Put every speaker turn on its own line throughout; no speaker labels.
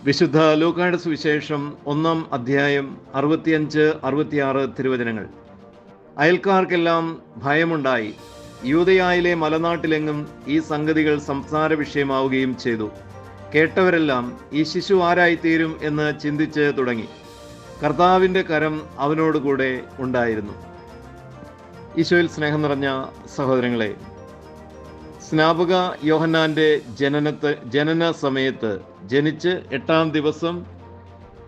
വിശുദ്ധ ലൂക്കായുടെ സുവിശേഷം 1-ാം അധ്യായം 65-66 തിരുവചനങ്ങൾ. അയൽക്കാർക്കെല്ലാം ഭയമുണ്ടായി. യൂദയായിലെ മലനാട്ടിലെങ്ങും ഈ സംഗതികൾ സംസാര വിഷയമാവുകയും ചെയ്തു. കേട്ടവരെല്ലാം ഈ ശിശു ആരായിത്തീരും എന്ന് ചിന്തിച്ച് തുടങ്ങി. കർത്താവിൻ്റെ കരം അവനോടുകൂടെ ഉണ്ടായിരുന്നു. ഈശോയിൽ സ്നേഹം നിറഞ്ഞ സഹോദരങ്ങളെ, സ്നാപക യോഹന്നാൻ്റെ ജനന സമയത്ത് ജനിച്ച് 8-ാം ദിവസം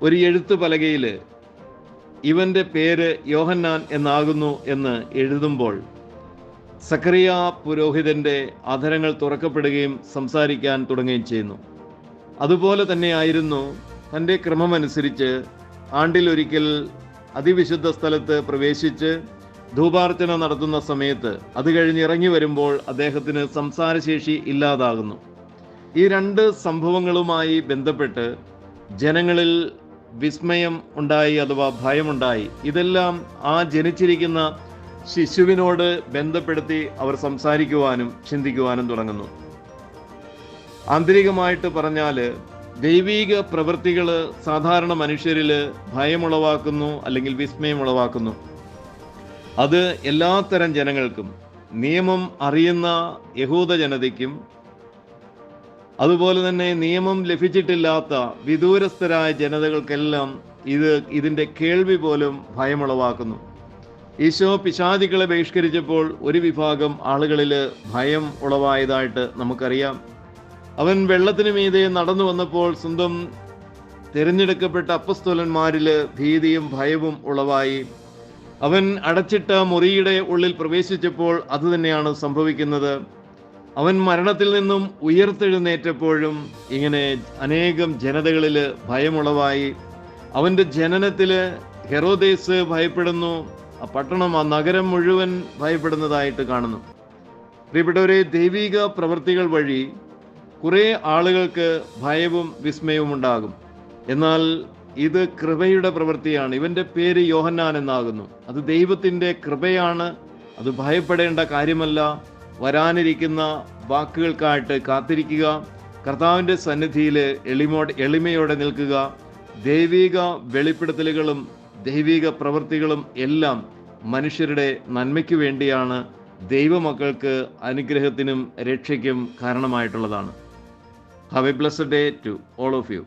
ഒരു എഴുത്തു പലകയിൽ ഇവൻ്റെ പേര് യോഹന്നാൻ എന്നാകുന്നു എന്ന് എഴുതുമ്പോൾ സക്കറിയ പുരോഹിതൻ്റെ അധരങ്ങൾ തുറക്കപ്പെടുകയും സംസാരിക്കാൻ തുടങ്ങുകയും ചെയ്യുന്നു. അതുപോലെ തന്നെയായിരുന്നു തൻ്റെ ക്രമമനുസരിച്ച് ആണ്ടിലൊരിക്കൽ അതിവിശുദ്ധ സ്ഥലത്ത് പ്രവേശിച്ച് ധൂപാർച്ചന നടത്തുന്ന സമയത്ത് അത് കഴിഞ്ഞ് ഇറങ്ങി വരുമ്പോൾ അദ്ദേഹത്തിന് സംസാരശേഷി ഇല്ലാതാകുന്നു. ഈ രണ്ട് സംഭവങ്ങളുമായി ബന്ധപ്പെട്ട് ജനങ്ങളിൽ വിസ്മയം ഉണ്ടായി അഥവാ ഭയമുണ്ടായി. ഇതെല്ലാം ആ ജനിച്ചിരിക്കുന്ന ശിശുവിനോട് ബന്ധപ്പെടുത്തി അവർ സംസാരിക്കുവാനും ചിന്തിക്കുവാനും തുടങ്ങുന്നു. ആന്തരികമായിട്ട് പറഞ്ഞാൽ ദൈവീക പ്രവൃത്തികൾ സാധാരണ മനുഷ്യരിൽ ഭയമുളവാക്കുന്നു, അല്ലെങ്കിൽ വിസ്മയം ഉളവാക്കുന്നു. അത് എല്ലാത്തരം ജനങ്ങൾക്കും, നിയമം അറിയുന്ന യഹൂദ ജനതയ്ക്കും അതുപോലെ തന്നെ നിയമം ലഭിച്ചിട്ടില്ലാത്ത വിദൂരസ്ഥരായ ജനതകൾക്കെല്ലാം ഇതിൻ്റെ കേൾവി പോലും ഭയമുളവാക്കുന്നു. ഈശോ പിശാചുക്കളെ ബഹിഷ്കരിച്ചപ്പോൾ ഒരു വിഭാഗം ആളുകളിൽ ഭയം ഉളവായതായിട്ട് നമുക്കറിയാം. അവൻ വെള്ളത്തിന് മീതെ നടന്നു വന്നപ്പോൾ സ്വന്തം തിരഞ്ഞെടുക്കപ്പെട്ട അപ്പസ്തോലന്മാരിൽ ഭീതിയും ഭയവും ഉളവായി. അവൻ അടച്ചിട്ട മുറിയുടെ ഉള്ളിൽ പ്രവേശിച്ചപ്പോൾ അതുതന്നെയാണ് സംഭവിക്കുന്നത്. അവൻ മരണത്തിൽ നിന്നും ഉയർത്തെഴുന്നേറ്റപ്പോഴും ഇങ്ങനെ അനേകം ജനതകളിൽ ഭയമുളവായി. അവൻ്റെ ജനനത്തിൽ ഹെറോദേസ് ഭയപ്പെടുന്നു. ആ പട്ടണം, ആ നഗരം മുഴുവൻ ഭയപ്പെടുന്നതായിട്ട് കാണുന്നു. പ്രിയപ്പെട്ടവരെ, ദൈവിക പ്രവൃത്തികൾ വഴി കുറേ ആളുകൾക്ക് ഭയവും വിസ്മയവും ഉണ്ടാകും. എന്നാൽ ഇത് കൃപയുടെ പ്രവൃത്തിയാണ്. ഇവൻ്റെ പേര് യോഹന്നാൻ എന്നാകുന്നു. അത് ദൈവത്തിൻ്റെ കൃപയാണ്. അത് ഭയപ്പെടേണ്ട കാര്യമല്ല. വരാനിരിക്കുന്ന വാക്കുകൾക്കായിട്ട് കാത്തിരിക്കുക. കർത്താവിൻ്റെ സന്നിധിയിൽ എളിമയോടെ നിൽക്കുക. ദൈവിക വെളിപ്പെടുത്തലുകളും ദൈവിക പ്രവൃത്തികളും എല്ലാം മനുഷ്യരുടെ നന്മയ്ക്ക് വേണ്ടിയാണ്, ദൈവമക്കൾക്ക് അനുഗ്രഹത്തിനും രക്ഷയ്ക്കും കാരണമായിട്ടുള്ളതാണ്. Have a blessed day to all of U.